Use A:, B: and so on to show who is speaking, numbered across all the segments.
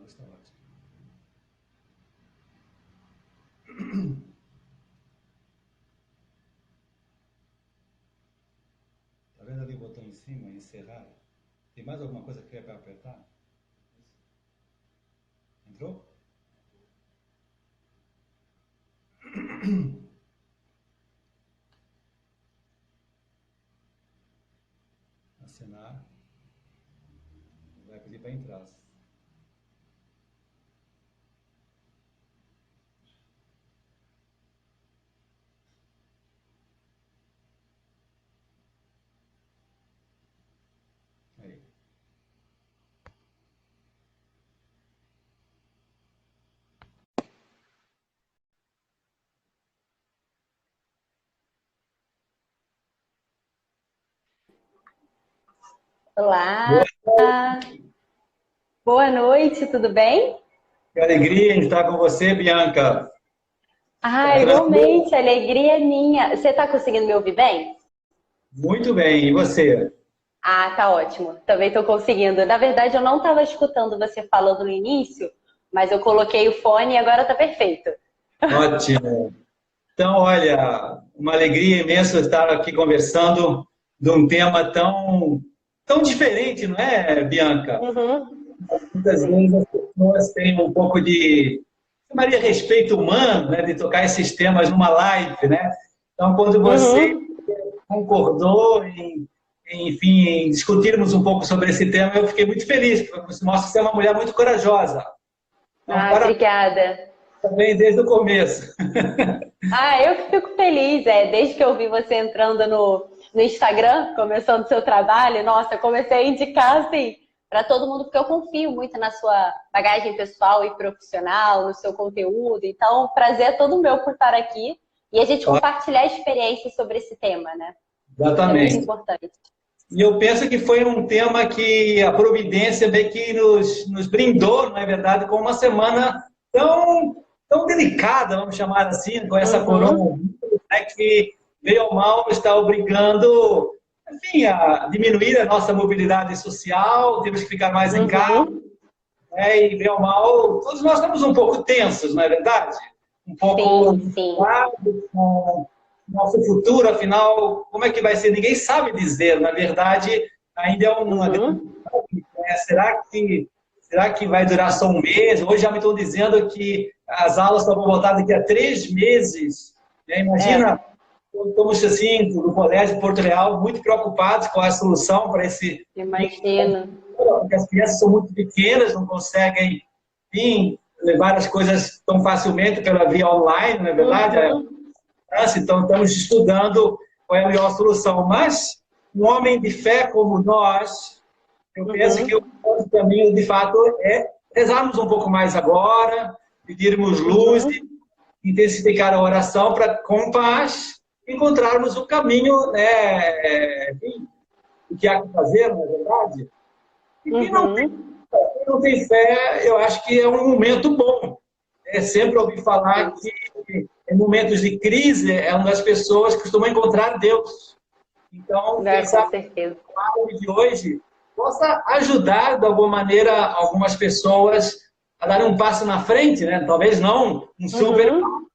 A: está ótimo. Tá vendo ali o botão em cima, encerrar? Tem mais alguma coisa que quer para apertar? Entrou? Assinar. Vai pedir para entrar. Aí.
B: Olá,
A: Boa,
B: boa noite, tudo bem?
A: que alegria em estar com você, Bianca. Tá
B: Ah,
A: tranquilo?
B: igualmente, a alegria é minha. Você está conseguindo me ouvir bem?
A: Muito bem. E você?
B: Ah, tá ótimo. Também estou conseguindo. Na verdade, eu não estava escutando você falando no início, mas eu coloquei o fone e agora tá perfeito.
A: Ótimo. Então, olha, uma alegria imensa estar aqui conversando de um tema tão diferente, não é, Bianca?
B: Uhum,
A: Muitas vezes
B: sim.
A: as pessoas têm um pouco de, chamaria respeito humano, né, de tocar esses temas numa live, né? Então, quando você
B: Uhum.
A: concordou enfim, em discutirmos um pouco sobre esse tema, eu fiquei muito feliz, porque você mostra que você é uma mulher muito corajosa. Então,
B: Ah,
A: parabéns
B: obrigada.
A: também desde o começo.
B: Ah, eu que fico feliz, desde que eu vi você entrando no Instagram, começando seu trabalho, nossa, eu comecei a indicar, assim, para todo mundo, porque eu confio muito na sua bagagem pessoal e profissional, no seu conteúdo, então, o prazer é todo meu por estar aqui e a gente compartilhar experiências sobre esse tema, né? É muito
A: Exatamente.
B: importante.
A: E eu penso que foi um tema que a providência meio que nos brindou, não é verdade, com uma semana tão delicada, vamos chamar assim, com essa
B: Uhum,
A: corona, né, que veio ao mal está obrigando, enfim, a diminuir a nossa mobilidade social, temos que ficar mais em casa,
B: uhum.
A: né, e veio ao mal, todos nós estamos um pouco tensos, não é verdade? Um pouco
B: Sim, sim.
A: preocupados com nosso futuro, afinal, como é que vai ser? Ninguém sabe dizer, na verdade, ainda é uma grande
B: Uhum,
A: incógnita, né? Será que vai durar só um mês? Hoje já me estão dizendo que as aulas estão voltar daqui a 3 meses. Né? Imagina,
B: é,
A: estamos assim, no Colégio Porto Real, muito preocupados com a solução para esse
B: imagino.
A: porque as crianças são muito pequenas, não conseguem, enfim, levar as coisas tão facilmente pela via online, não é verdade?
B: Uhum,
A: Então, estamos estudando qual é a melhor solução. Mas, um homem de fé como nós, eu penso que o
B: uhum,
A: nosso caminho, de fato, é rezarmos um pouco mais agora, pedirmos luz,
B: uhum,
A: intensificar a oração para, com paz, encontrarmos o caminho, né, enfim, o que há que fazer, não é verdade? E
B: uhum.
A: quem não tem fé, eu acho que é um momento bom. É sempre ouvir falar
B: Sim.
A: que em momentos de crise é uma das pessoas que costumam encontrar Deus. Então,
B: É,
A: quem
B: com
A: sabe
B: certeza.
A: a live de hoje possa ajudar, de alguma maneira, algumas pessoas a dar um passo na frente, né? Talvez não um super,
B: Uhum,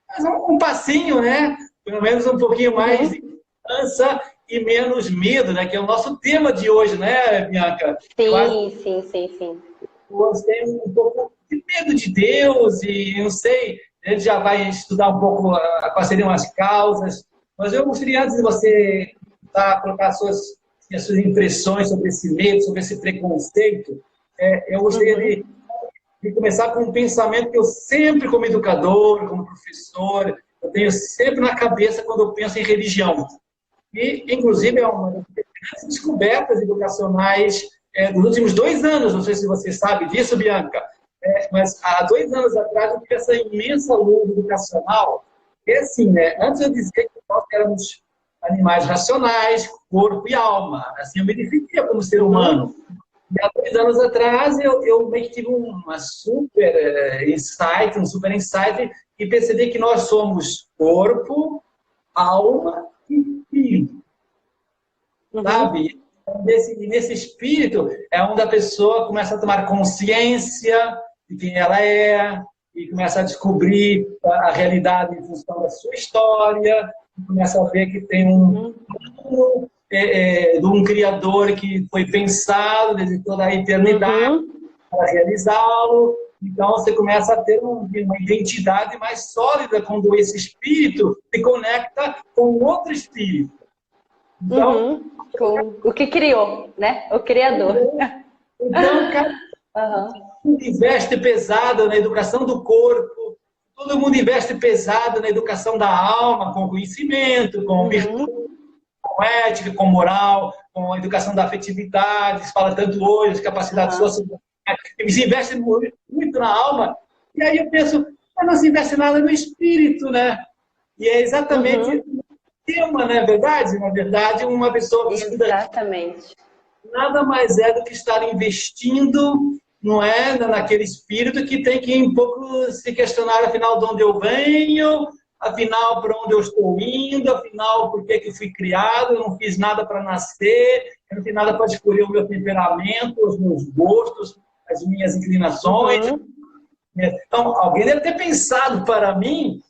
A: mas um passinho, né? Pelo menos um pouquinho mais de
B: uhum.
A: esperança e menos medo, né? Que é o nosso tema de hoje, né, Bianca? Eu acho
B: Sim, sim, sim, sim.
A: pessoas têm um pouco de medo de Deus e, não sei, a gente já vai estudar um pouco quais seriam as causas, mas eu gostaria, antes de você colocar as suas impressões sobre esse medo, sobre esse preconceito, eu gostaria de,
B: Uhum,
A: de começar com um pensamento que eu sempre, como educador, como professor, eu tenho sempre na cabeça quando eu penso em religião. E, inclusive, é uma das grandes descobertas educacionais dos últimos 2 anos. Não sei se você sabe disso, Bianca, mas há 2 anos atrás eu tive essa imensa luz educacional. E assim, né, antes eu dizia que nós éramos animais racionais, corpo e alma. Assim, eu me definia como ser humano.
B: uhum,
A: E há 2 anos atrás eu meio que tive uma super insight, um super insight, e percebi que nós somos corpo, alma e espírito,
B: uhum.
A: sabe? Nesse espírito é onde a pessoa começa a tomar consciência de quem ela é e começa a descobrir a realidade em função da sua história, começa a ver que tem um criador que foi pensado desde toda a eternidade para realizá-lo. Então, você começa a ter uma identidade mais sólida quando esse espírito se conecta com outro espírito. Então,
B: com o que criou, né? O criador.
A: Então, cara, todo mundo investe pesado na educação do corpo, todo mundo investe pesado na educação da alma, com conhecimento, com virtude, com ética, com moral, com a educação da afetividade, se fala tanto hoje, capacidade social. Eles investem muito na alma, e aí eu penso, mas não se investe nada no espírito, né? E é exatamente o tema, não é verdade? Na verdade, uma pessoa que estuda nada mais é do que estar investindo, não é, naquele espírito que tem que um pouco se questionar, afinal, de onde eu venho, afinal, para onde eu estou indo, afinal, por que eu fui criado, eu não fiz nada para nascer, eu não fiz nada para escolher o meu temperamento, os meus gostos, as minhas inclinações. Então, alguém deve ter pensado para mim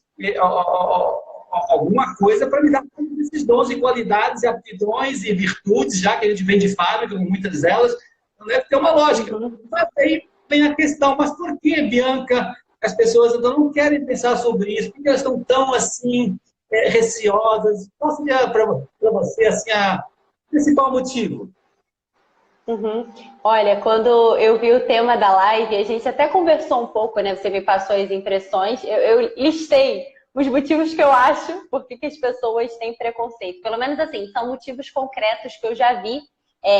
A: alguma coisa para me dar esses dons e qualidades, e aptidões e virtudes, já que a gente vem de fábrica, com muitas delas, não deve ter uma lógica. Mas aí vem a questão, mas por que, Bianca, as pessoas então não querem pensar sobre isso? Por que elas estão tão, assim, receosas? Qual seria para você, assim, o principal motivo?
B: Olha, quando eu vi o tema da live, a gente até conversou um pouco, né? Você me passou as impressões. Eu listei os motivos que eu acho por que as pessoas têm preconceito. Pelo menos, assim, são motivos concretos que eu já vi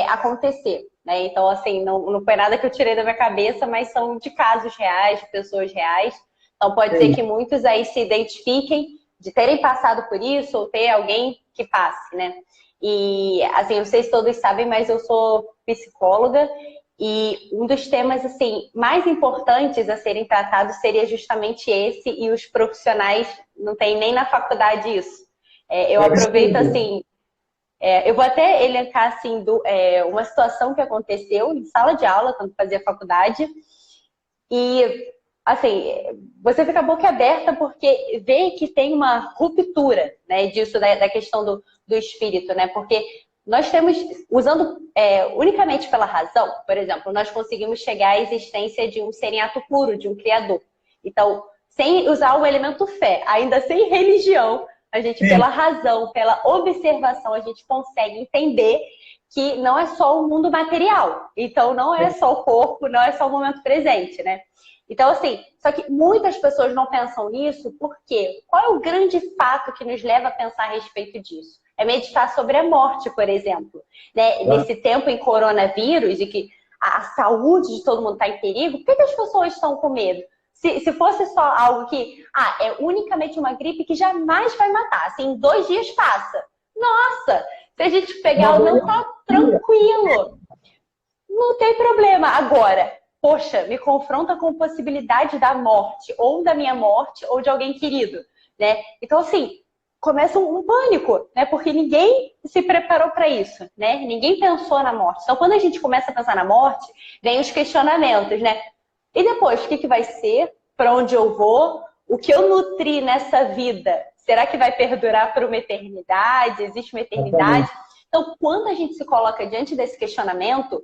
B: acontecer, né? Então, assim, não foi nada que eu tirei da minha cabeça, mas são de casos reais, de pessoas reais. Então, pode ser que muitos aí se identifiquem de terem passado por isso ou ter alguém que passe, né? E, assim, não sei se todos sabem, mas eu sou psicóloga e um dos temas, assim, mais importantes a serem tratados seria justamente esse, e os profissionais não tem nem na faculdade isso. Eu aproveito, assim, eu vou até elencar, assim, uma situação que aconteceu em sala de aula, quando fazia faculdade, e, assim, você fica boquiaberta porque vê que tem uma ruptura, né, disso, da questão do espírito, né, porque nós temos, usando unicamente pela razão, por exemplo, nós conseguimos chegar à existência de um ser em ato puro, de um criador. Então, sem usar o elemento fé, ainda sem religião, a gente, pela razão, pela observação, a gente consegue entender que não é só o mundo material. Então, não é só o corpo, não é só o momento presente, né? Então, assim, só que muitas pessoas não pensam nisso, porque qual é o grande fato que nos leva a pensar a respeito disso? É meditar sobre a morte, por exemplo. Né? Nesse tempo em coronavírus, e que a saúde de todo mundo está em perigo, por que as pessoas estão com medo? Se fosse só algo que é unicamente uma gripe que jamais vai matar, assim, em 2 dias passa. Nossa, se a gente pegar o não tá tranquilo, não tem problema. Agora, poxa, me confronta com a possibilidade da morte, ou da minha morte, ou de alguém querido, né? Então, assim, começa um pânico, né? Porque ninguém se preparou para isso, né? Ninguém pensou na morte. Então, quando a gente começa a pensar na morte, vem os questionamentos, né? E depois, o que vai ser? Para onde eu vou? O que eu nutri nessa vida? Será que vai perdurar por uma eternidade? Existe uma eternidade? Então, quando a gente se coloca diante desse questionamento,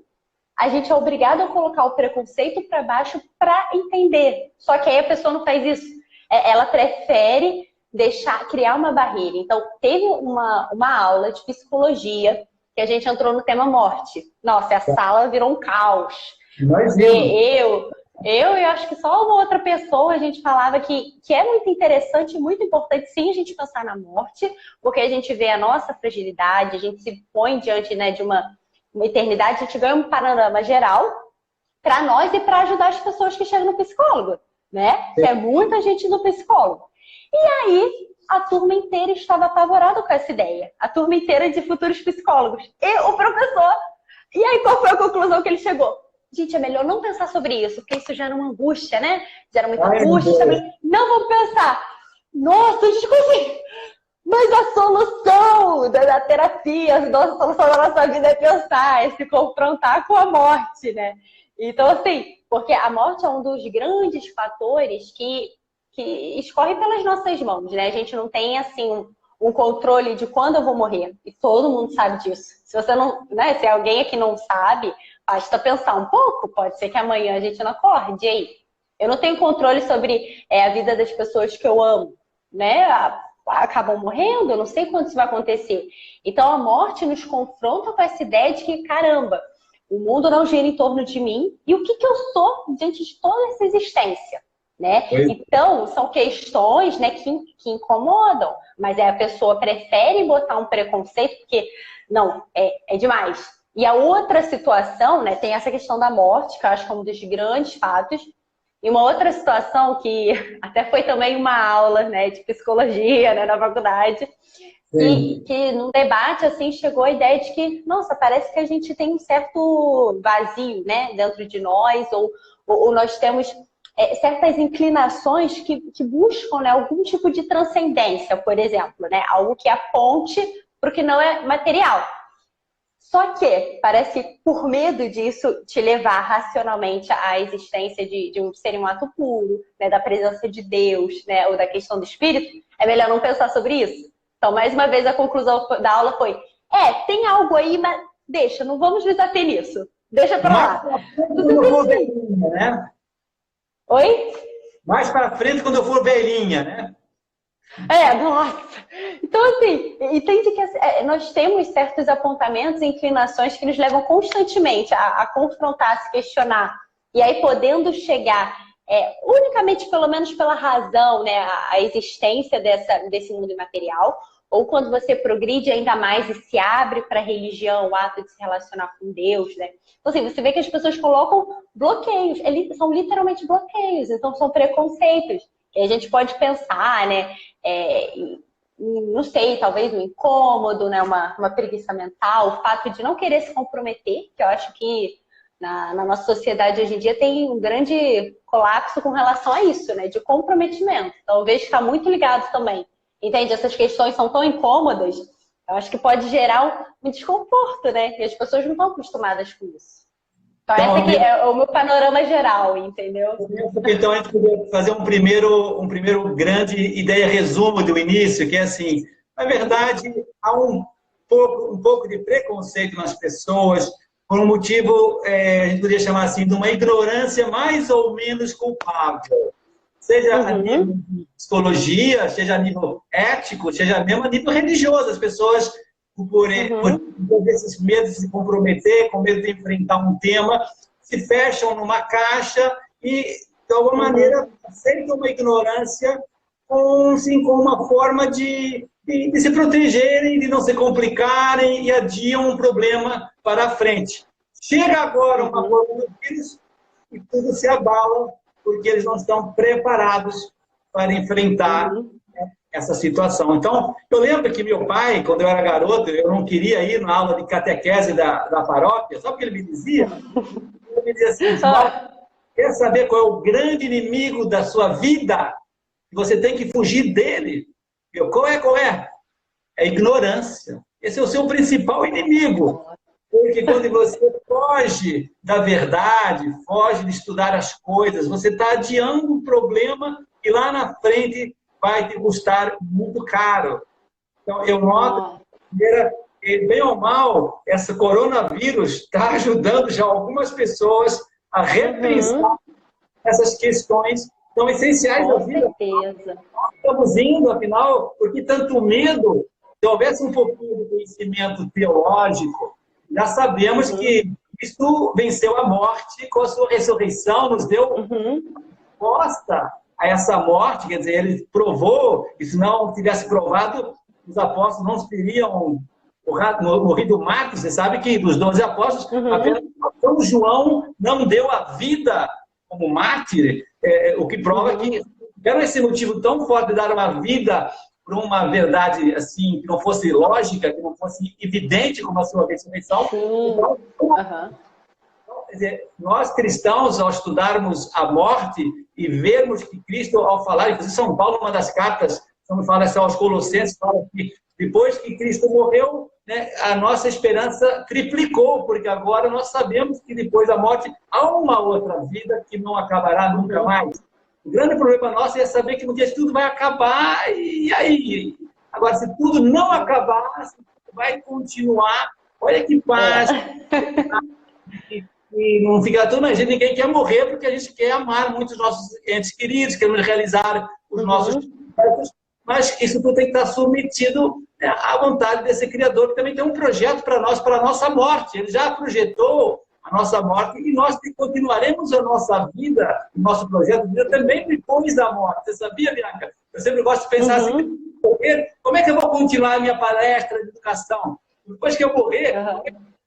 B: a gente é obrigado a colocar o preconceito para baixo para entender. Só que aí a pessoa não faz isso. Ela prefere criar uma barreira. Então, teve uma aula de psicologia que a gente entrou no tema morte. Nossa, a sala virou um caos. Eu acho que só uma outra pessoa a gente falava que é muito interessante e muito importante, sim, a gente pensar na morte, porque a gente vê a nossa fragilidade, a gente se põe diante, né, de uma eternidade, a gente ganha um panorama geral para nós e para ajudar as pessoas que chegam no psicólogo, né? É muita gente no psicólogo. E aí, a turma inteira estava apavorada com essa ideia. A turma inteira de futuros psicólogos. E o professor. E aí, qual foi a conclusão que ele chegou? Gente, é melhor não pensar sobre isso, porque isso gera uma angústia, né? Gera muita angústia também. Não vamos pensar. Nossa, a gente conseguiu. Mas a solução da terapia, a solução da nossa vida é pensar, é se confrontar com a morte, né? Então, assim, porque a morte é um dos grandes fatores que escorre pelas nossas mãos, né? A gente não tem, assim, um controle de quando eu vou morrer. E todo mundo sabe disso. Se você não, né? Se alguém aqui não sabe, basta pensar um pouco. Pode ser que amanhã a gente não acorde. E aí? Eu não tenho controle sobre a vida das pessoas que eu amo, né? Acabam morrendo, eu não sei quando isso vai acontecer. Então a morte nos confronta com essa ideia de que, caramba, o mundo não gira em torno de mim e o que eu sou diante de toda essa existência, né? Então são questões, né, que incomodam, mas a pessoa prefere botar um preconceito porque, não, é demais. E a outra situação, né, tem essa questão da morte, que eu acho que é um dos grandes fatos. E uma outra situação que até foi também uma aula, né, de psicologia, né, na faculdade, que num debate assim chegou a ideia de que, nossa, parece que a gente tem um certo vazio, né, dentro de nós, ou nós temos certas inclinações que buscam, né, algum tipo de transcendência, por exemplo, né, algo que aponte para o que não é material. Só que parece que por medo disso te levar racionalmente à existência de um ser em um ato puro, né, da presença de Deus, né, ou da questão do espírito, é melhor não pensar sobre isso. Então, mais uma vez, a conclusão da aula foi: tem algo aí, mas deixa, não vamos nos ater nisso. Deixa pra lá.
A: Quando eu for velhinha, né?
B: Oi?
A: Mais pra frente, quando eu for velhinha, né?
B: Nossa. Então, assim, entende que nós temos certos apontamentos e inclinações que nos levam constantemente a confrontar, a se questionar. E aí, podendo chegar unicamente, pelo menos pela razão, né, a existência desse mundo imaterial, ou quando você progride ainda mais e se abre para a religião, o ato de se relacionar com Deus, né? Então, assim, você vê que as pessoas colocam bloqueios, são literalmente bloqueios, então são preconceitos. E a gente pode pensar, né, não sei, talvez um incômodo, né, uma preguiça mental, o fato de não querer se comprometer, que eu acho que na nossa sociedade hoje em dia tem um grande colapso com relação a isso, né, de comprometimento. Então, eu vejo que está muito ligado também. Entende? Essas questões são tão incômodas, eu acho que pode gerar um desconforto, né? E as pessoas não estão acostumadas com isso. Então, esse aqui é o meu panorama geral, entendeu?
A: Então, a gente poderia fazer um primeiro grande ideia resumo do início, que é assim, na verdade, há um pouco de preconceito nas pessoas, por um motivo, a gente poderia chamar assim, de uma ignorância mais ou menos culpável. Seja a nível de psicologia, seja a nível ético, seja mesmo a nível religioso. As pessoas, por esses medos de se comprometer, com medo de enfrentar um tema, se fecham numa caixa e, de alguma maneira, aceitam uma ignorância com uma forma de se protegerem, de não se complicarem e adiam um problema para a frente. Chega agora uma forma do vírus e tudo se abala, porque eles não estão preparados para enfrentar essa situação. Então, eu lembro que meu pai, quando eu era garoto, eu não queria ir na aula de catequese da paróquia, sabe o que ele me dizia? Ele me dizia assim: quer saber qual é o grande inimigo da sua vida? Você tem que fugir dele. Qual é? É a ignorância. Esse é o seu principal inimigo. Porque quando você foge da verdade, foge de estudar as coisas, você está adiando um problema que lá na frente vai te custar muito caro. Então, eu noto que, bem ou mal, esse coronavírus está ajudando já algumas pessoas a repensar essas questões tão essenciais da vida.
B: Com certeza.
A: Nós estamos indo, afinal, porque tanto medo, se houvesse um pouquinho de conhecimento teológico, já sabemos que Cristo venceu a morte com a sua ressurreição, nos deu resposta a essa morte, quer dizer, ele provou, e se não tivesse provado, os apóstolos não teriam morrido mártires. Você sabe que dos 12 apóstolos, apenas São João não deu a vida como mártir, o que prova que era esse motivo tão forte de dar uma vida por uma verdade assim, que não fosse lógica, que não fosse evidente como a sua ressurreição. Então, quer dizer, nós cristãos, ao estudarmos a morte e vermos que Cristo, ao falar, inclusive São Paulo, uma das cartas, Quando fala assim, aos Colossenses, fala que depois que Cristo morreu, né, a nossa esperança triplicou, porque agora nós sabemos que depois da morte há uma outra vida que não acabará nunca mais. O grande problema nosso é saber que um dia tudo vai acabar, e aí? Agora, se tudo não acabar, se tudo vai continuar, olha que paz. E não fica tudo, mas ninguém quer morrer porque a gente quer amar muito os nossos entes queridos, queremos realizar os nossos projetos, mas isso tudo tem que estar submetido, né, à vontade desse Criador, que também tem um projeto para nós, para a nossa morte. Ele já projetou a nossa morte e nós continuaremos a nossa vida, o nosso projeto de vida também depois da morte. Você sabia, Bianca? Eu sempre gosto de pensar assim, como é que eu vou continuar a minha palestra de educação? Depois que eu morrer,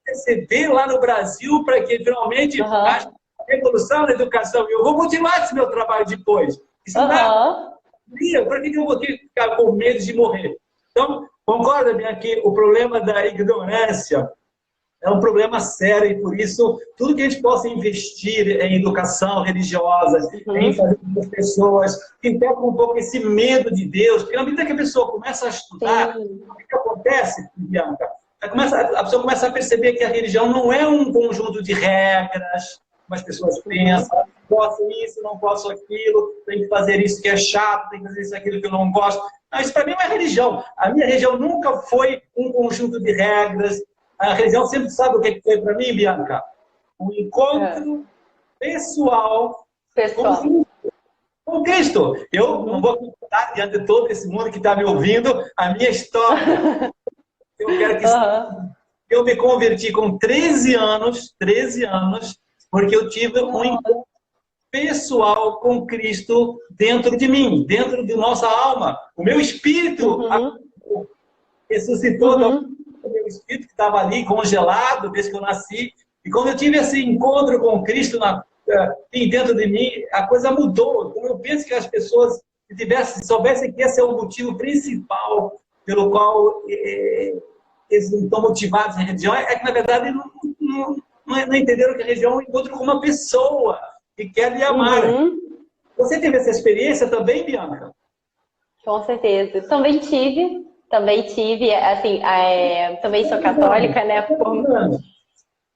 A: receber lá no Brasil para que finalmente haja a revolução na educação. Eu vou continuar esse meu trabalho depois. Isso para que eu vou ficar com medo de morrer? Então, concorda, Bianca, que o problema da ignorância é um problema sério e, por isso, tudo que a gente possa investir em educação religiosa, em fazer com que as pessoas que pegam um pouco esse medo de Deus, porque na medida que a pessoa começa a estudar, o que acontece, Bianca? A pessoa começa a perceber que a religião não é um conjunto de regras, como as pessoas pensam, posso isso, não posso aquilo, tem que fazer isso que é chato, tem que fazer isso aquilo que eu não gosto. Não, isso para mim não é religião. A minha religião nunca foi um conjunto de regras. A religião sempre sabe o que foi para mim, Bianca? Um encontro pessoal com Cristo. Eu não vou contar diante de todo esse mundo que está me ouvindo a minha história. Eu quero que eu me converti com 13 anos, porque eu tive um encontro pessoal com Cristo dentro de mim, dentro de nossa alma. O meu espírito ressuscitou o meu espírito que estava ali congelado desde que eu nasci. E quando eu tive esse encontro com Cristo dentro de mim, a coisa mudou. Então eu penso que as pessoas soubessem que esse é o motivo principal pelo qual eles não estão motivados em religião, é que, na verdade, não entenderam que a religião é um encontro com uma pessoa que quer lhe amar. Você teve essa experiência também, Bianca?
B: Com certeza. Também tive, assim, também sou católica, né?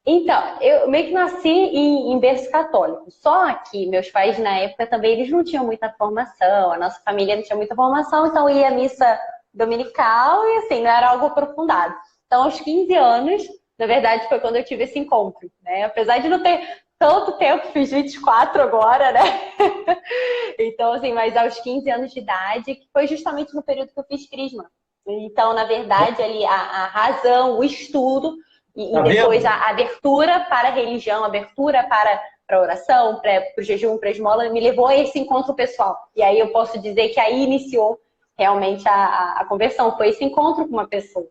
B: Então, eu meio que nasci em berço católico. Só que meus pais, na época, também eles não tinham muita formação, a nossa família não tinha muita formação, então ia à missa dominical e, assim, não era algo aprofundado. Então, aos 15 anos, na verdade, foi quando eu tive esse encontro, né? Apesar de não ter tanto tempo, fiz 24 agora, né? Então, assim, mas aos 15 anos de idade, que foi justamente no período que eu fiz crisma. Então, na verdade, ali, a razão, o estudo, e depois a abertura para a religião, a abertura para a oração, para o jejum, para a esmola, me levou a esse encontro pessoal. E aí eu posso dizer que aí iniciou realmente a conversão, foi esse encontro com uma pessoa,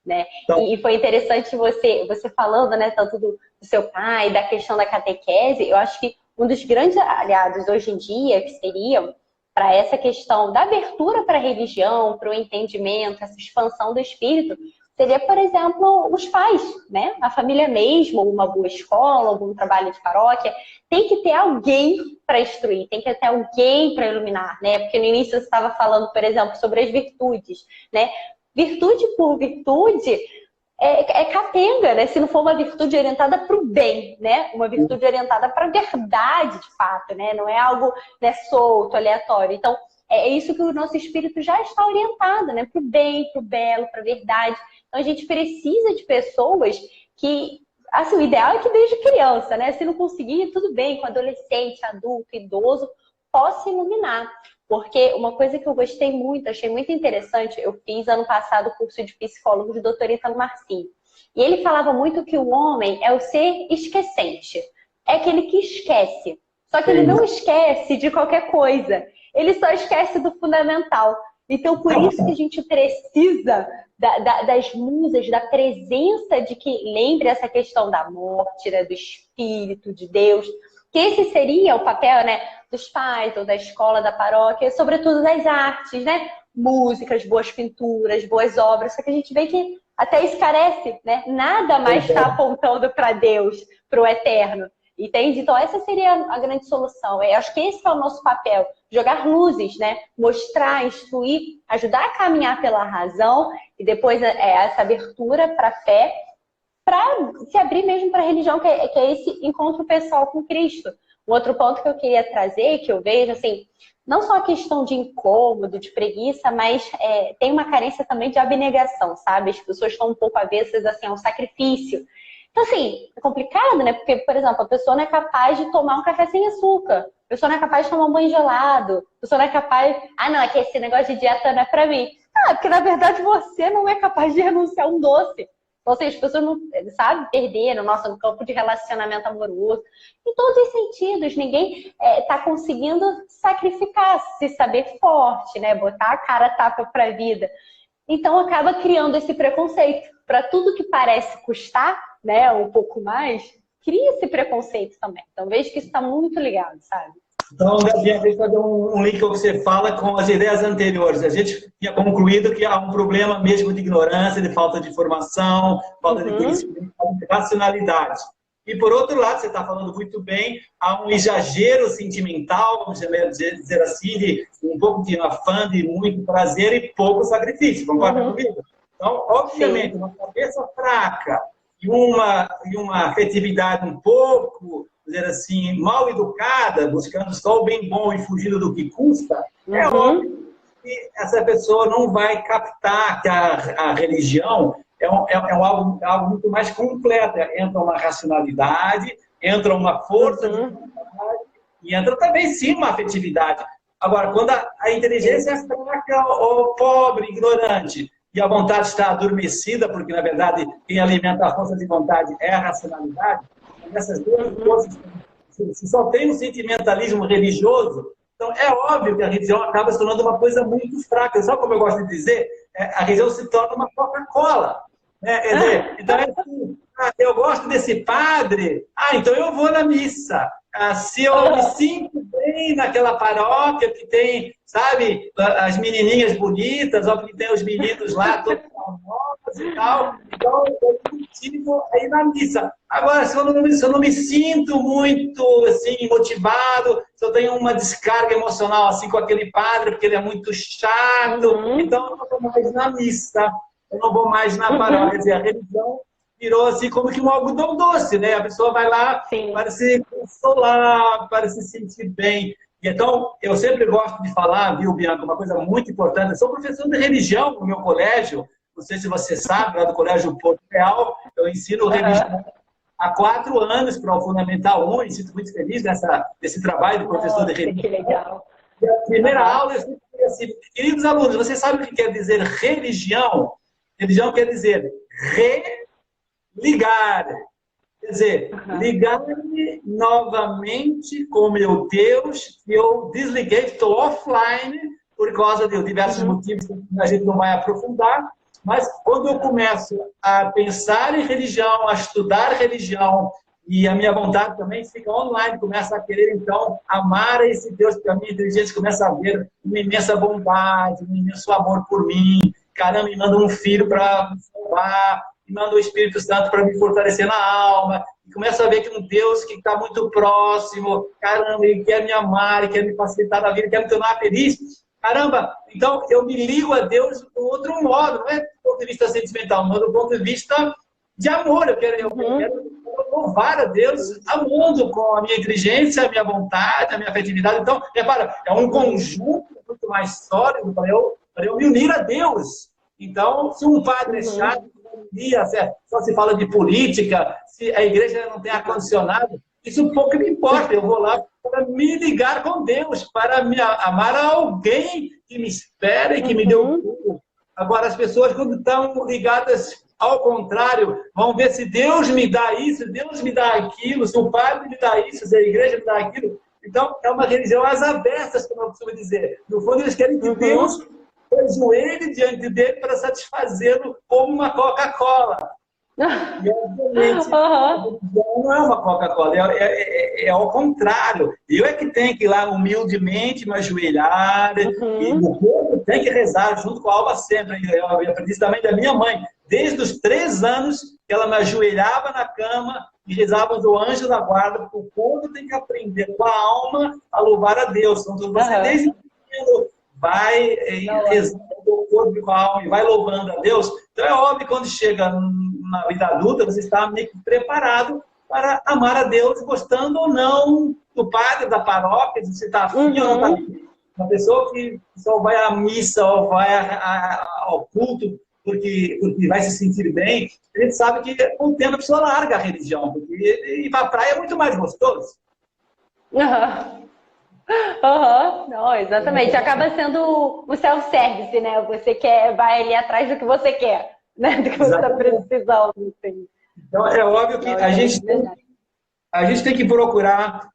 B: né? Então, e foi interessante você falando, né, tanto do seu pai, da questão da catequese. Eu acho que um dos grandes aliados hoje em dia, que seriam para essa questão da abertura para a religião, para o entendimento, essa expansão do espírito, seria, por exemplo, os pais, né? A família mesmo, uma boa escola, algum trabalho de paróquia, tem que ter alguém para instruir, tem que ter alguém para iluminar, né? Porque no início você estava falando, por exemplo, sobre as virtudes, né? Virtude por virtude é capenga, né? Se não for uma virtude orientada para o bem, né? Uma virtude orientada para a verdade, de fato, né? Não é algo, né, solto, aleatório. Então, é isso que o nosso espírito já está orientado, né? Para o bem, para o belo, para a verdade. Então, a gente precisa de pessoas que, assim, o ideal é que desde criança, né? Se não conseguir, tudo bem, com adolescente, adulto, idoso, possa iluminar. Porque uma coisa que eu gostei muito, achei muito interessante, eu fiz ano passado o curso de psicólogo do Dr. Ítalo Marcinho. E ele falava muito que o homem é o ser esquecente. É aquele que esquece. Só que ele não esquece de qualquer coisa. Ele só esquece do fundamental. Então, por isso que a gente precisa das musas, da presença de que lembre essa questão da morte, né, do espírito, de Deus. Que esse seria o papel, né, dos pais, ou da escola, da paróquia, sobretudo das artes, né? Músicas, boas pinturas, boas obras. Só que a gente vê que até isso carece, né? Nada mais está apontando para Deus, para o eterno. Entende? Então, essa seria a grande solução. Eu acho que esse é o nosso papel. Jogar luzes, né? Mostrar, instruir, ajudar a caminhar pela razão e depois essa abertura para a fé, para se abrir mesmo para a religião, que é esse encontro pessoal com Cristo. Um outro ponto que eu queria trazer, que eu vejo, assim, não só a questão de incômodo, de preguiça, mas tem uma carência também de abnegação, sabe? As pessoas estão um pouco avessas, assim, ao sacrifício. Então, assim, é complicado, né? Porque, por exemplo, a pessoa não é capaz de tomar um café sem açúcar. A pessoa não é capaz de tomar um banho gelado. A pessoa não é capaz... Ah, não, é que esse negócio de dieta não é pra mim. Ah, porque, na verdade, você não é capaz de renunciar a um doce. Ou seja, as pessoas não, sabe, perderam no campo de relacionamento amoroso. Em todos os sentidos, ninguém está conseguindo sacrificar, se saber forte, né? Botar a cara a tapa para a vida. Então, acaba criando esse preconceito. Para tudo que parece custar, né, um pouco mais, cria esse preconceito também. Então, vejo que isso está muito ligado, sabe?
A: Então, Gabriel, deixa eu fazer um link ao que você fala com as ideias anteriores. A gente tinha concluído que há um problema mesmo de ignorância, de falta de informação, falta de conhecimento, de racionalidade. E, por outro lado, você está falando muito bem, há um exagero sentimental, vamos dizer assim, de um pouco de afã, de muito prazer e pouco sacrifício. Concorda comigo? Então, obviamente, sim, uma cabeça fraca e uma afetividade um pouco, dizer assim, mal educada, buscando só o bem bom e fugindo do que custa, é óbvio que essa pessoa não vai captar que a religião é algo muito mais completo. Entra uma racionalidade, entra uma força de vontade e entra também, sim, uma afetividade. Agora, quando a inteligência é fraca ou pobre, ignorante, e a vontade está adormecida, porque, na verdade, quem alimenta a força de vontade é a racionalidade, essas duas coisas, se só tem um sentimentalismo religioso, então é óbvio que a religião acaba se tornando uma coisa muito fraca. Sabe como eu gosto de dizer? A religião se torna uma Coca-Cola. Né? Quer dizer, então é assim, eu gosto desse padre, então eu vou na missa. Se eu me sinto bem naquela paróquia que tem, sabe, as menininhas bonitas, ou que tem os meninos lá todos famosos e tal, então eu consigo ir na missa. Agora, se eu não me sinto muito assim, motivado, se eu tenho uma descarga emocional assim, com aquele padre, porque ele é muito chato, então eu não vou mais na missa, eu não vou mais na paróquia. Quer dizer, a religião virou assim como que um algodão doce, né? A pessoa vai lá para se consolar, para se sentir bem. Então, eu sempre gosto de falar, viu, Bianca, uma coisa muito importante. Eu sou professor de religião no meu colégio, não sei se você sabe, lá do Colégio Porto Real, eu ensino religião há 4 anos para o Fundamental 1, e sinto muito feliz desse trabalho de professor de religião.
B: Que legal.
A: E a primeira aula, eu sempre falei assim, queridos alunos, vocês sabem o que quer dizer religião? Religião quer dizer ligar, quer dizer, ligar-me novamente com meu Deus, que eu desliguei, estou offline, por causa de diversos motivos que a gente não vai aprofundar, mas quando eu começo a pensar em religião, a estudar religião, e a minha vontade também fica online, começa a querer, então, amar esse Deus, porque a minha inteligência começa a ver uma imensa bondade, um imenso amor por mim, caramba, me manda um filho para me salvar, me manda o Espírito Santo para me fortalecer na alma, e começa a ver que um Deus que está muito próximo, caramba, ele quer me amar, ele quer me facilitar a vida, ele quer me tornar feliz. Caramba, então eu me ligo a Deus de outro modo, não é do ponto de vista sentimental, mas do ponto de vista de amor. Eu quero louvar a Deus amando com a minha inteligência, a minha vontade, a minha afetividade. Então, repara, é um conjunto muito mais sólido para eu me unir a Deus. Então, se um padre é chato, só se fala de política, se a igreja não tem ar-condicionado, isso pouco me importa. Eu vou lá para me ligar com Deus, para me amar a alguém que me espera e que me deu tudo. Agora, as pessoas, quando estão ligadas ao contrário, vão ver se Deus me dá isso, Deus me dá aquilo, se o padre me dá isso, se a igreja me dá aquilo. Então, é uma religião às avessas, como eu costumo dizer. No fundo, eles querem que Deus ajoelhe diante dele para satisfazê-lo como uma Coca-Cola. E, obviamente, não é uma Coca-Cola, é ao contrário. Eu é que tenho que ir lá humildemente me ajoelhar, e o corpo tem que rezar junto com a alma sempre. Eu aprendi isso também da minha mãe. Desde os 3 anos, ela me ajoelhava na cama e rezávamos o anjo da guarda, porque o povo tem que aprender com a alma a louvar a Deus. Então, você desde pequeno vai rezando o corpo com a alma e vai louvando a Deus. Então, é óbvio que quando chega na vida adulta, você está meio que preparado para amar a Deus, gostando ou não do padre, da paróquia, se você está afim ou não está afim. Uma pessoa que só vai à missa ou vai ao culto porque vai se sentir bem, a gente sabe que com o tempo a pessoa larga a religião, porque ir para a praia é muito mais gostoso.
B: Não, exatamente. Acaba sendo o self-service, né? Você vai ali atrás do que você quer, né? Do que você está precisando. Assim.
A: Então, é óbvio que a gente tem que procurar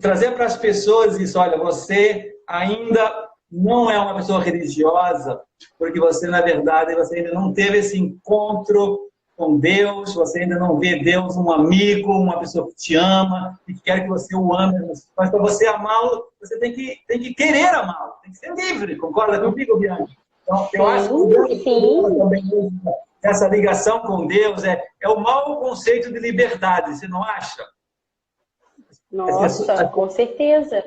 A: trazer para as pessoas isso. Olha, você ainda não é uma pessoa religiosa, porque você, na verdade, você ainda não teve esse encontro com Deus, você ainda não vê Deus um amigo, uma pessoa que te ama e que quer que você o ame. Mas para você amá-lo, você tem que querer amá-lo, tem que ser livre. Concorda comigo, Bianca? Então, eu acho que também essa ligação com Deus é o mau conceito de liberdade, você não acha?
B: Nossa, com certeza.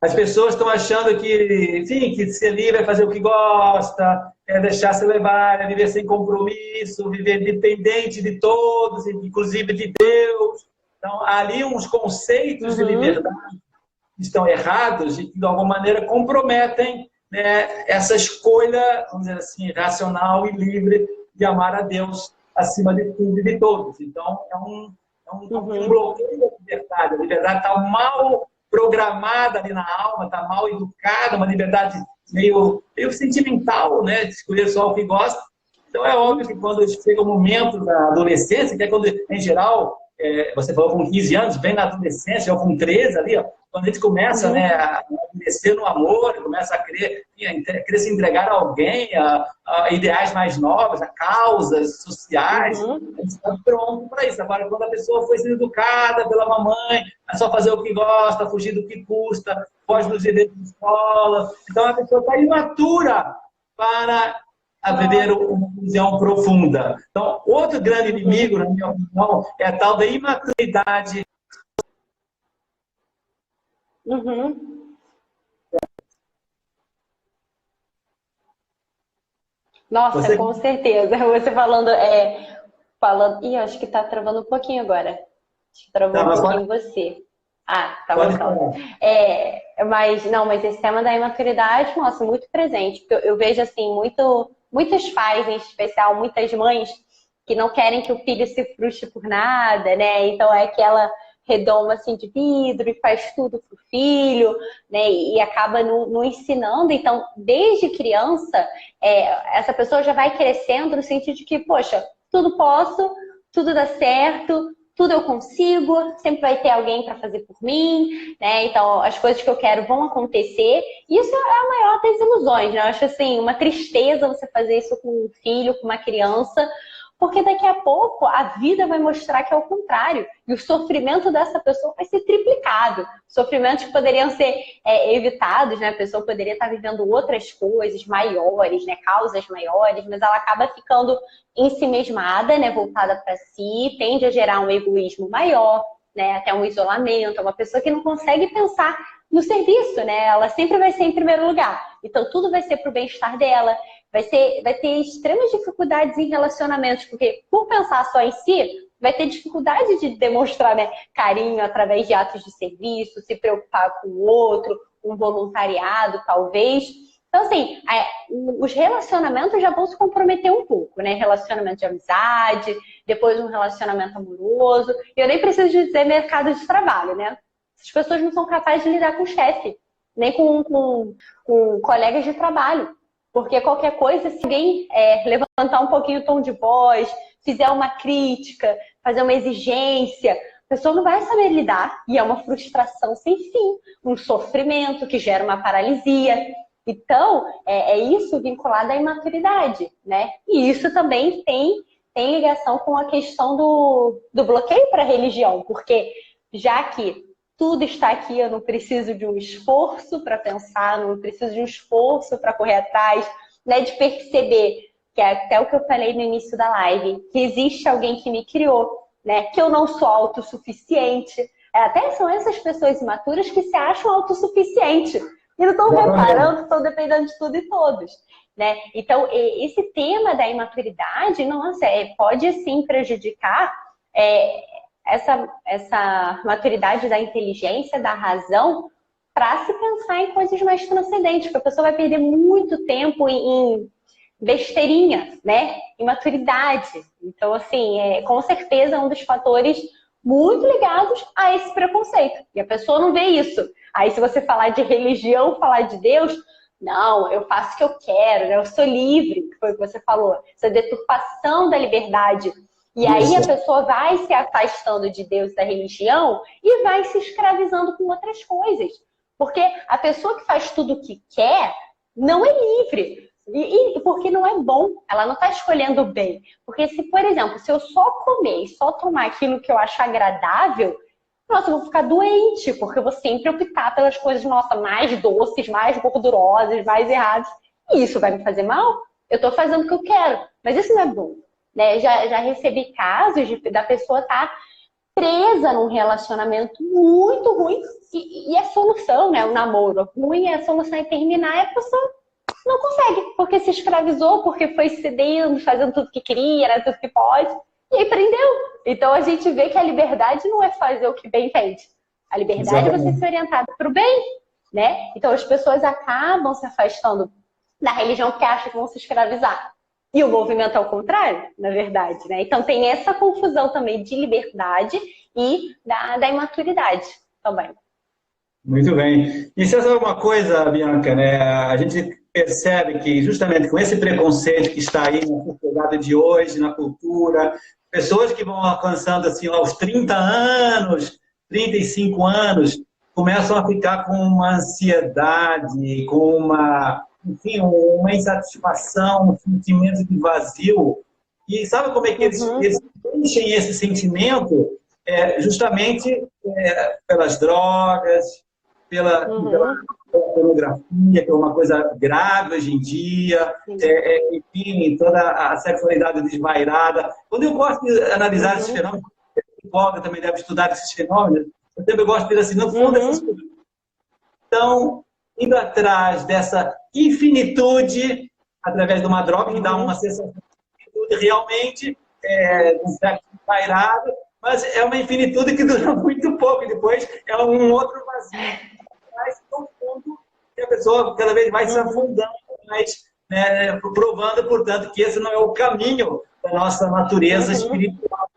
A: As pessoas estão achando que, enfim, que ser livre é fazer o que gosta, é deixar se levar, é viver sem compromisso, viver dependente de todos, inclusive de Deus. Então, há ali uns conceitos de liberdade que estão errados e que, de alguma maneira, comprometem, né, essa escolha, vamos dizer assim, racional e livre de amar a Deus acima de tudo e de todos. Então, é um bloqueio da liberdade. A liberdade está mal programada ali na alma, está mal educada, uma liberdade meio sentimental, né? De escolher só o que gosta. Então é óbvio que quando chega o momento da adolescência, que é quando, em geral, você falou com 15 anos, bem na adolescência, ou com 13 ali, ó, quando a gente começa, né, a crescer no amor, começa a querer se entregar a alguém, a ideais mais novos, a causas sociais, a gente está pronto para isso. Agora, quando a pessoa foi sendo educada pela mamãe, é só fazer o que gosta, fugir do que custa, foge dos direitos de escola, então a pessoa está imatura para viver uma visão profunda. Então, outro grande inimigo, na minha opinião, é a tal da imaturidade.
B: Nossa, com certeza. Você falando... Ih, acho que tá travando um pouquinho agora. Acho que travou um pouquinho você. Tá voltando. Mas esse tema da imaturidade, nossa, muito presente. Porque eu vejo, assim, muitos pais, em especial, muitas mães, que não querem que o filho se frustre por nada, né? Então é aquela redoma assim de vidro e faz tudo pro filho, né? E acaba não ensinando. Então, desde criança, essa pessoa já vai crescendo no sentido de que, poxa, tudo posso, tudo dá certo, tudo eu consigo, sempre vai ter alguém para fazer por mim, né? Então, as coisas que eu quero vão acontecer. Isso é a maior das ilusões, né? Eu acho assim, uma tristeza você fazer isso com um filho, com uma criança, porque daqui a pouco a vida vai mostrar que é o contrário. E o sofrimento dessa pessoa vai ser triplicado. Sofrimentos que poderiam ser evitados, né? A pessoa poderia estar vivendo outras coisas maiores, né? Causas maiores, mas ela acaba ficando ensimesmada, né? Voltada para si, tende a gerar um egoísmo maior, né? Até um isolamento. É uma pessoa que não consegue pensar no serviço, né? Ela sempre vai ser em primeiro lugar. Então, tudo vai ser para o bem-estar dela. Vai ter extremas dificuldades em relacionamentos, porque por pensar só em si, vai ter dificuldade de demonstrar, né, carinho através de atos de serviço, se preocupar com o outro, um voluntariado, talvez. Então, assim, os relacionamentos já vão se comprometer um pouco, né? Relacionamento de amizade, depois um relacionamento amoroso. E eu nem preciso dizer mercado de trabalho, né? As pessoas não são capazes de lidar com o chefe, nem com colegas de trabalho. Porque qualquer coisa, se alguém levantar um pouquinho o tom de voz, fizer uma crítica, fazer uma exigência, a pessoa não vai saber lidar. E é uma frustração sem fim, um sofrimento que gera uma paralisia. Então, é isso vinculado à imaturidade, né? E isso também tem ligação com a questão do bloqueio para a religião, porque já que tudo está aqui, eu não preciso de um esforço para pensar, não preciso de um esforço para correr atrás, né? De perceber, que é até o que eu falei no início da live, que existe alguém que me criou, né? Que eu não sou autossuficiente. Até são essas pessoas imaturas que se acham autossuficientes. E não estão reparando, estão dependendo de tudo e todos. Né? Então, esse tema da imaturidade, nossa, pode sim prejudicar essa maturidade da inteligência, da razão, para se pensar em coisas mais transcendentes, porque a pessoa vai perder muito tempo em besteirinha, né? Imaturidade. Então, assim, com certeza um dos fatores muito ligados a esse preconceito. E a pessoa não vê isso. Aí, se você falar de religião, falar de Deus, não, eu faço o que eu quero, né? Eu sou livre, que foi o que você falou. Essa deturpação da liberdade. E aí a pessoa vai se afastando de Deus e da religião e vai se escravizando com outras coisas. Porque a pessoa que faz tudo o que quer não é livre. E porque não é bom, ela não está escolhendo bem. Porque se, por exemplo, se eu só comer e só tomar aquilo que eu acho agradável, nossa, eu vou ficar doente, porque eu vou sempre optar pelas coisas, nossa, mais doces, mais gordurosas, mais erradas. E isso vai me fazer mal? Eu estou fazendo o que eu quero, mas isso não é bom. Né? Já recebi casos da pessoa estar presa num relacionamento muito ruim e a solução, né? O namoro ruim, a solução é terminar e a pessoa não consegue, porque se escravizou, porque foi cedendo, fazendo tudo que queria, era tudo que pode, e aí prendeu. Então a gente vê que a liberdade não é fazer o que bem entende. A liberdade é você ser orientado para o bem, né? Então as pessoas acabam se afastando da religião porque acham que vão se escravizar. E o movimento é o contrário, na verdade, né? Então tem essa confusão também de liberdade e da imaturidade também.
A: Muito bem. E você sabe uma coisa, Bianca, né? A gente percebe que justamente com esse preconceito que está aí na sociedade de hoje, na cultura, pessoas que vão alcançando assim aos 30 anos, 35 anos, começam a ficar com uma ansiedade, com enfim, uma insatisfação, um sentimento de vazio. E sabe como é que eles enchem esse sentimento? Justamente pelas drogas, pela pornografia, que é uma coisa grave hoje em dia, enfim, toda a sexualidade desvairada. Quando eu gosto de analisar esses fenômenos, a psicóloga também deve estudar esses fenômenos, eu sempre gosto de dizer assim, no fundo, essas coisas estão indo atrás dessa infinitude, através de uma droga que dá uma sensação de infinitude realmente, um sexo desvairado, mas é uma infinitude que dura muito pouco, e depois é um outro vazio mais profundo que a pessoa cada vez vai se afundando, mais, né, provando, portanto, que esse não é o caminho da nossa natureza espiritual,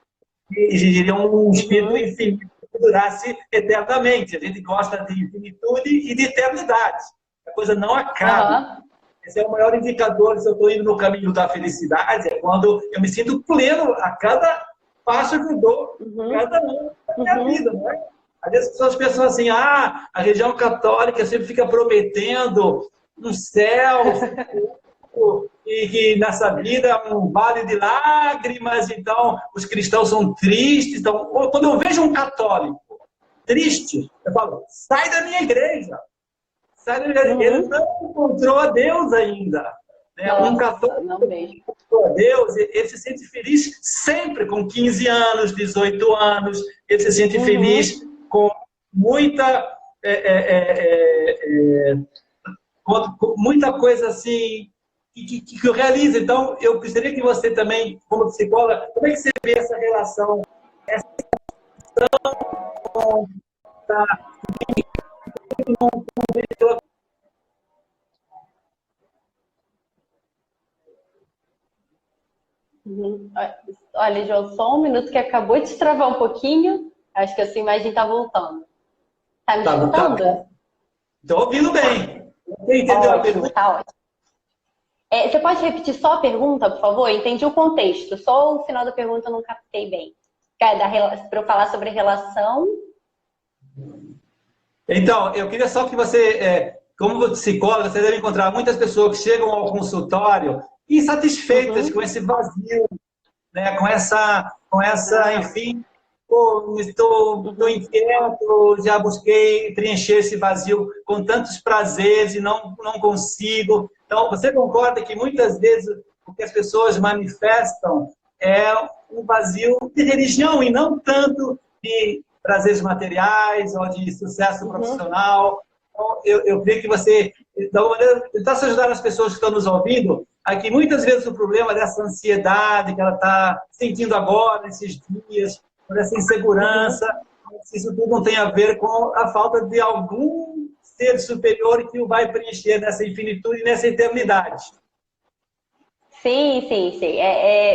A: que exigiria um espírito infinito que durasse eternamente. A gente gosta de infinitude e de eternidade. A coisa não acaba. Esse é o maior indicador se eu estou indo no caminho da felicidade, é quando eu me sinto pleno a cada passo que eu dou, cada ano da minha vida, não é? Às vezes as pessoas pensam assim, a religião católica sempre fica prometendo um céu, e que nessa vida é um vale de lágrimas, então os cristãos são tristes. Então, quando eu vejo um católico triste, eu falo, sai da minha igreja. Sai da minha igreja. Ele não encontrou a Deus ainda. Né? Um católico não encontrou a Deus, ele se sente feliz sempre com 15 anos, 18 anos, ele se sente feliz com muita muita coisa assim que eu realizo. Então, eu gostaria que você também, como psicóloga, como é que você vê essa relação, essa relação com
B: Olha, João, só um minuto que acabou de travar um pouquinho. Acho que a sua imagem está voltando. Está me escutando?
A: Estou ouvindo bem. Você entendeu a pergunta?
B: Tá ótimo. Você pode repetir só a pergunta, por favor? Eu entendi o contexto. Só o final da pergunta eu não captei bem. Para eu falar sobre a relação.
A: Então, eu queria só que você, como psicóloga, você deve encontrar muitas pessoas que chegam ao consultório insatisfeitas com esse vazio, né? com essa, enfim, estou inquieto, já busquei preencher esse vazio com tantos prazeres e não consigo. Então, você concorda que muitas vezes o que as pessoas manifestam é um vazio de religião e não tanto de prazeres materiais ou de sucesso profissional. Então, eu creio que você, de alguma maneira, está se ajudando as pessoas que estão nos ouvindo, aqui muitas vezes o problema dessa ansiedade que ela está sentindo agora, nesses dias, por essa insegurança, isso tudo não tem a ver com a falta de algum ser superior que o vai preencher nessa infinitude e nessa eternidade.
B: Sim, sim, sim.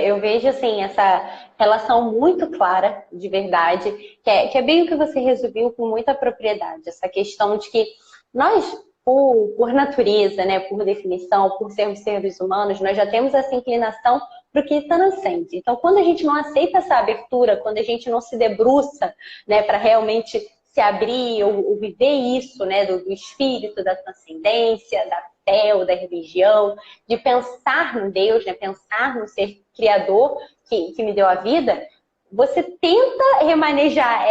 B: Eu vejo assim, essa relação muito clara, de verdade, que é bem o que você resumiu com muita propriedade. Essa questão de que nós, por natureza, né, por definição, por sermos seres humanos, nós já temos essa inclinação para o que transcende. Então, quando a gente não aceita essa abertura, quando a gente não se debruça, né, para realmente se abrir ou viver isso, né, do espírito, da transcendência, da fé ou da religião, de pensar no Deus, né, pensar no ser criador que me deu a vida, você tenta remanejar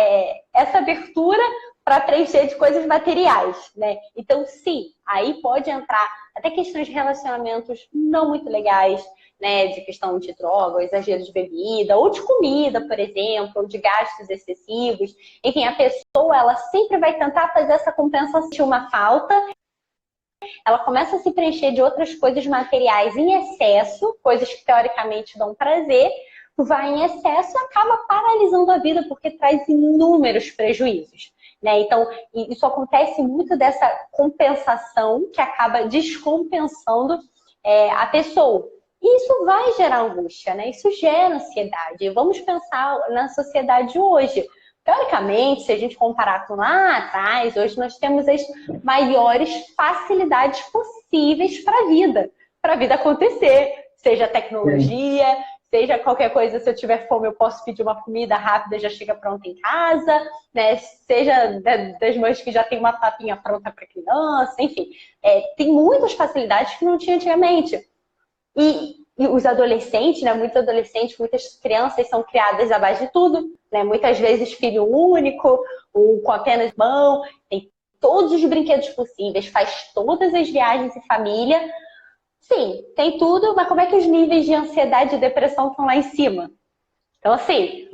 B: essa abertura para preencher de coisas materiais, né? Então, sim, aí pode entrar até questões de relacionamentos não muito legais, né? De questão de droga, ou exagero de bebida, ou de comida, por exemplo, ou de gastos excessivos. Enfim, a pessoa, ela sempre vai tentar fazer essa compensação de uma falta. Ela começa a se preencher de outras coisas materiais em excesso, coisas que teoricamente dão prazer, vai em excesso e acaba paralisando a vida, porque traz inúmeros prejuízos. Né? Então, isso acontece muito dessa compensação que acaba descompensando a pessoa. E isso vai gerar angústia, né? Isso gera ansiedade. Vamos pensar na sociedade hoje. Teoricamente, se a gente comparar com lá atrás, hoje nós temos as maiores facilidades possíveis para a vida acontecer. Seja tecnologia, seja qualquer coisa, se eu tiver fome, eu posso pedir uma comida rápida, já chega pronta em casa, né? Seja das mães que já tem uma papinha pronta para criança, enfim. Tem muitas facilidades que não tinha antigamente. E os adolescentes, né? Muitos adolescentes, muitas crianças são criadas à base de tudo, né? Muitas vezes filho único, ou com apenas mão, tem todos os brinquedos possíveis, faz todas as viagens em família. Sim, tem tudo, mas como é que os níveis de ansiedade e depressão estão lá em cima? Então, assim,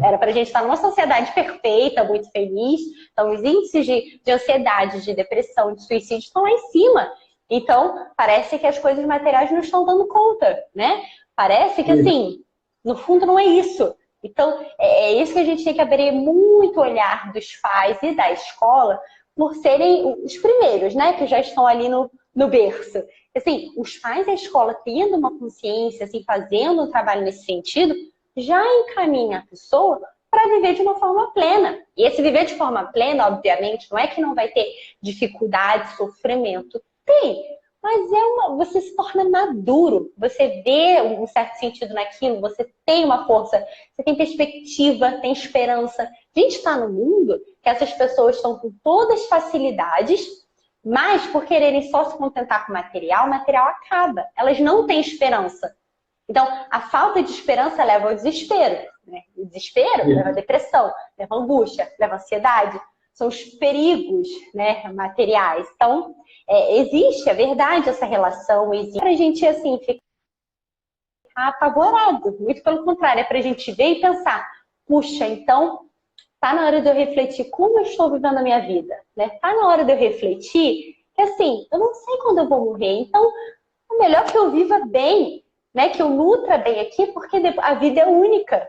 B: era pra gente estar numa sociedade perfeita, muito feliz. Então, os índices de ansiedade, de depressão, de suicídio estão lá em cima. Então, parece que as coisas materiais não estão dando conta, né? Parece que, assim, no fundo não é isso. Então, é isso que a gente tem que abrir muito o olhar dos pais e da escola por serem os primeiros, né? Que já estão ali no berço. Assim, os pais e a escola tendo uma consciência, assim, fazendo um trabalho nesse sentido, já encaminha a pessoa para viver de uma forma plena. E esse viver de forma plena, obviamente, não é que não vai ter dificuldade, sofrimento. Tem, mas você se torna maduro, você vê um certo sentido naquilo, você tem uma força, você tem perspectiva, tem esperança. A gente está no mundo que essas pessoas estão com todas as facilidades, mas por quererem só se contentar com o material acaba. Elas não têm esperança. Então, a falta de esperança leva ao desespero. Né? O desespero leva à depressão, leva à angústia, leva à ansiedade. São os perigos, né, materiais. Então, existe, é verdade, essa relação. Existe para a gente, assim, ficar apavorado. Muito pelo contrário, é para a gente ver e pensar, puxa, então, tá na hora de eu refletir como eu estou vivendo a minha vida. Né? Tá na hora de eu refletir que, assim, eu não sei quando eu vou morrer. Então, é melhor que eu viva bem, né? Que eu nutra bem aqui, porque a vida é única.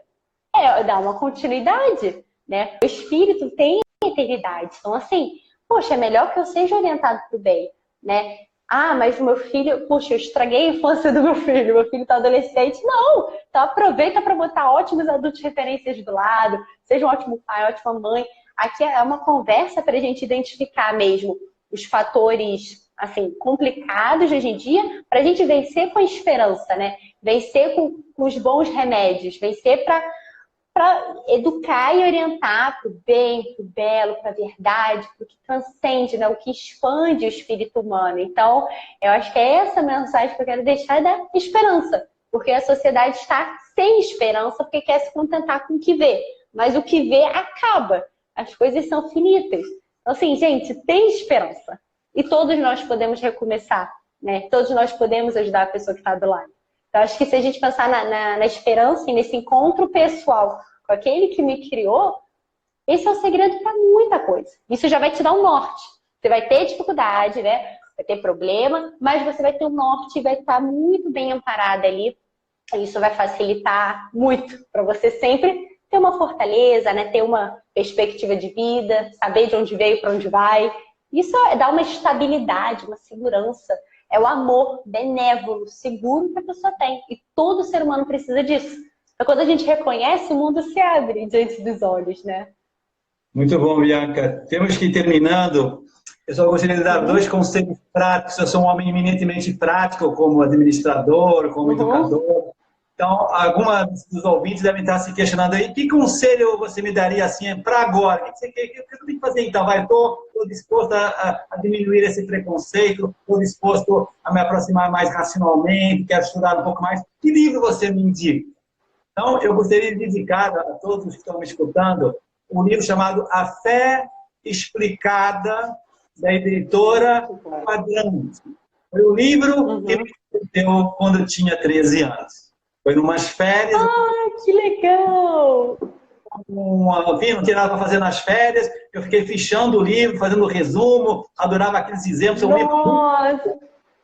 B: Dá uma continuidade, né? O espírito tem eternidade. Então, assim, poxa, é melhor que eu seja orientado para o bem, né? Ah, mas o meu filho, puxa, eu estraguei a infância do meu filho está adolescente. Não! Então aproveita para botar ótimos adultos referências do lado, seja um ótimo pai, ótima mãe. Aqui é uma conversa para a gente identificar mesmo os fatores, assim, complicados de hoje em dia, para a gente vencer com a esperança, né? Vencer com os bons remédios, vencer para educar e orientar para o bem, para o belo, para a verdade, para o que transcende, né? O que expande o espírito humano. Então, eu acho que é essa mensagem que eu quero deixar da esperança, porque a sociedade está sem esperança porque quer se contentar com o que vê, mas o que vê acaba, as coisas são finitas. Então, assim, gente, tem esperança e todos nós podemos recomeçar, né? Todos nós podemos ajudar a pessoa que está do lado. Então, acho que se a gente pensar na esperança e nesse encontro pessoal com aquele que me criou, esse é o segredo para muita coisa. Isso já vai te dar um norte. Você vai ter dificuldade, né? Vai ter problema, mas você vai ter um norte e vai estar muito bem amparada ali. Isso vai facilitar muito para você sempre ter uma fortaleza, né? Ter uma perspectiva de vida, saber de onde veio, para onde vai. Isso dá uma estabilidade, uma segurança. É o amor benévolo, seguro que a pessoa tem. E todo ser humano precisa disso. Então, quando a gente reconhece, o mundo se abre diante dos olhos, né?
A: Muito bom, Bianca. Temos que ir terminando. Eu só gostaria de dar dois conselhos práticos. Eu sou um homem eminentemente prático, como administrador, como educador. Então, alguns dos ouvintes devem estar se questionando aí, que conselho você me daria assim para agora? O que eu tenho que fazer então? Estou disposto a diminuir esse preconceito, estou disposto a me aproximar mais racionalmente, quero estudar um pouco mais. Que livro você me indica? Então, eu gostaria de dedicar a todos que estão me escutando um livro chamado A Fé Explicada, da editora Quadrante. Foi um livro que ele escreveu quando eu tinha 13 anos. Foi numas férias.
B: Ah, que legal!
A: Enfim, não tinha nada para fazer nas férias. Eu fiquei fichando o livro, fazendo resumo, adorava aqueles exemplos. É um livro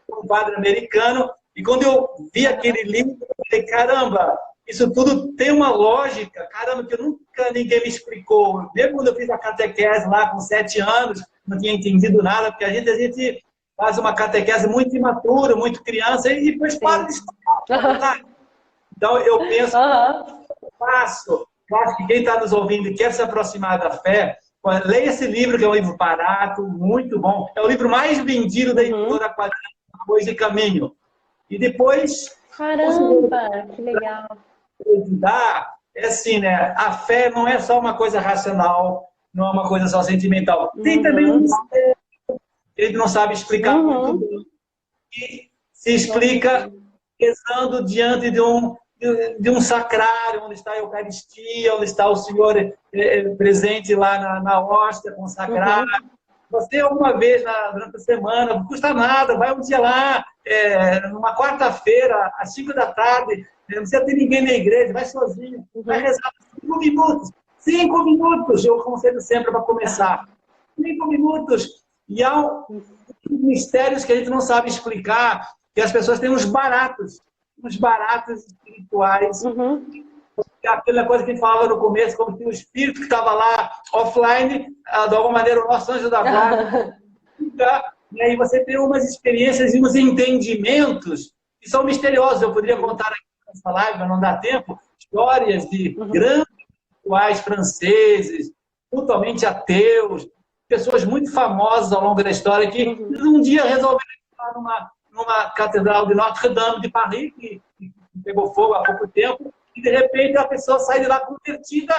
A: um quadro americano. E quando eu vi aquele livro, eu falei, caramba, isso tudo tem uma lógica, caramba, que nunca ninguém me explicou. Mesmo quando eu fiz a catequese lá com 7 anos, não tinha entendido nada, porque a gente faz uma catequese muito imatura, muito criança, e depois para de estudar. Então, eu penso, eu acho que quem está nos ouvindo e quer se aproximar da fé, leia esse livro, que é um livro barato, muito bom. É o livro mais vendido da editora Quadrante, Arroz e Caminho. E depois...
B: Caramba, que legal.
A: É assim, né? A fé não é só uma coisa racional, não é uma coisa só sentimental. Tem também um mistério que ele não sabe explicar muito bem. E se explica rezando diante de um sacrário, onde está a Eucaristia, onde está o Senhor presente lá na hóstia consagrada. Você, alguma vez durante a semana, não custa nada, vai um dia lá, numa quarta-feira, às 5 da tarde, não precisa ter ninguém na igreja, vai sozinho, vai rezar 5 minutos. 5 minutos, eu aconselho sempre para começar. 5 minutos. E há mistérios que a gente não sabe explicar, que as pessoas têm uns baratos espirituais. Aquela coisa que a gente falava no começo, como que o espírito que estava lá offline, de alguma maneira o nosso anjo da guarda, e aí você tem umas experiências e uns entendimentos que são misteriosos. Eu poderia contar aqui nessa live, mas não dá tempo, histórias de grandes intelectuais franceses, totalmente ateus, pessoas muito famosas ao longo da história que um dia resolveram entrar numa catedral de Notre-Dame de Paris, que pegou fogo há pouco tempo, e de repente a pessoa sai de lá convertida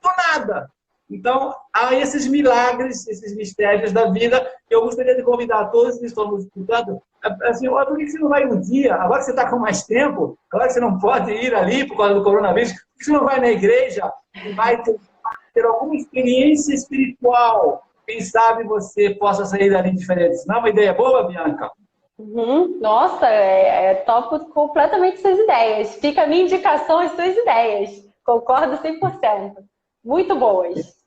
A: do nada. Então, há esses milagres, esses mistérios da vida, que eu gostaria de convidar todos que estão nos escutando. Assim, por que você não vai um dia, agora que você está com mais tempo, agora que você não pode ir ali por causa do coronavírus, por que você não vai na igreja e vai ter alguma experiência espiritual? Quem sabe você possa sair dali diferente. Não é uma ideia boa, Bianca?
B: Nossa, topo completamente suas ideias. Fica a minha indicação às suas ideias. Concordo 100%. Muito boas.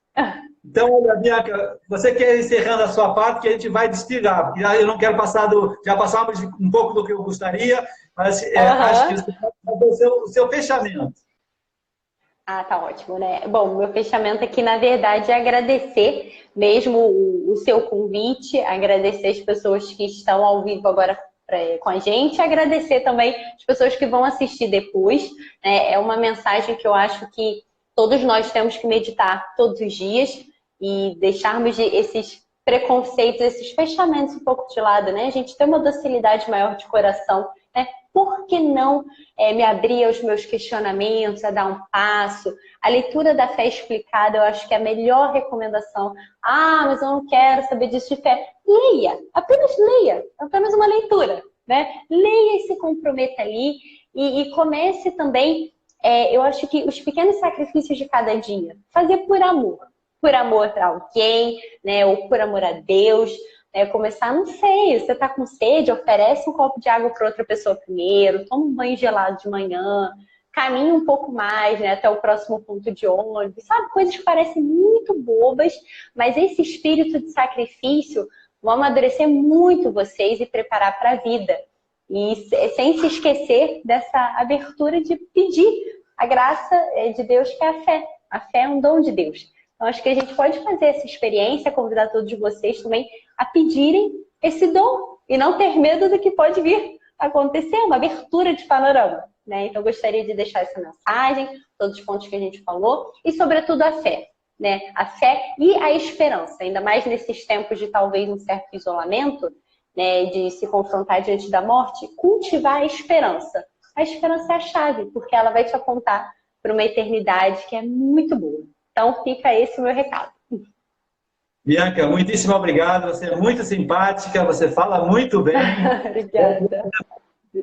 A: Então, olha, Bianca, você quer ir encerrando a sua parte, que a gente vai desligar, porque eu não quero passar já passamos um pouco do que eu gostaria, mas acho que você pode fazer o seu fechamento.
B: Ah, tá ótimo, né? Bom, meu fechamento aqui, na verdade, é agradecer mesmo o seu convite, agradecer as pessoas que estão ao vivo agora com a gente, agradecer também as pessoas que vão assistir depois. É uma mensagem que eu acho que todos nós temos que meditar todos os dias e deixarmos esses preconceitos, esses fechamentos um pouco de lado, né? A gente tem uma docilidade maior de coração, né? Por que não me abrir aos meus questionamentos, a dar um passo? A leitura da fé explicada, eu acho que é a melhor recomendação. Ah, mas eu não quero saber disso de fé. Leia, apenas leia, apenas uma leitura, né? Leia e se comprometa ali e comece também, eu acho que os pequenos sacrifícios de cada dia, fazer por amor a alguém, né? Ou por amor a Deus, Começar, não sei, você está com sede, oferece um copo de água para outra pessoa primeiro, toma um banho gelado de manhã, caminha um pouco mais, né, até o próximo ponto de ônibus, sabe? Coisas que parecem muito bobas, mas esse espírito de sacrifício vão amadurecer muito vocês e preparar para a vida. E sem se esquecer dessa abertura de pedir a graça de Deus, que é a fé. A fé é um dom de Deus. Então, acho que a gente pode fazer essa experiência, convidar todos vocês também a pedirem esse dom e não ter medo do que pode vir a acontecer, uma abertura de panorama, né? Então, gostaria de deixar essa mensagem, todos os pontos que a gente falou, e, sobretudo, a fé, né? A fé e a esperança, ainda mais nesses tempos de talvez um certo isolamento, né? De se confrontar diante da morte, cultivar a esperança. A esperança é a chave, porque ela vai te apontar para uma eternidade que é muito boa. Então, fica esse o meu recado.
A: Bianca, muitíssimo obrigado. Você é muito simpática, você fala muito bem.
B: Obrigada.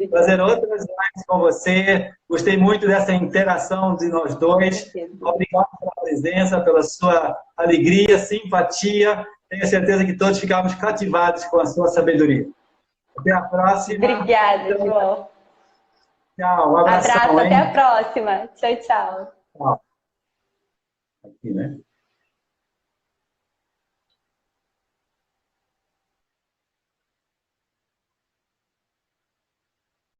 A: Fazer outras lives com você. Gostei muito dessa interação de nós dois. Obrigado pela presença, pela sua alegria, simpatia. Tenho certeza que todos ficamos cativados com a sua sabedoria. Até a próxima.
B: Obrigada, João.
A: Tchau, um abração.
B: Abraço, até a próxima. Tchau, tchau.
A: Tchau. Aqui, né?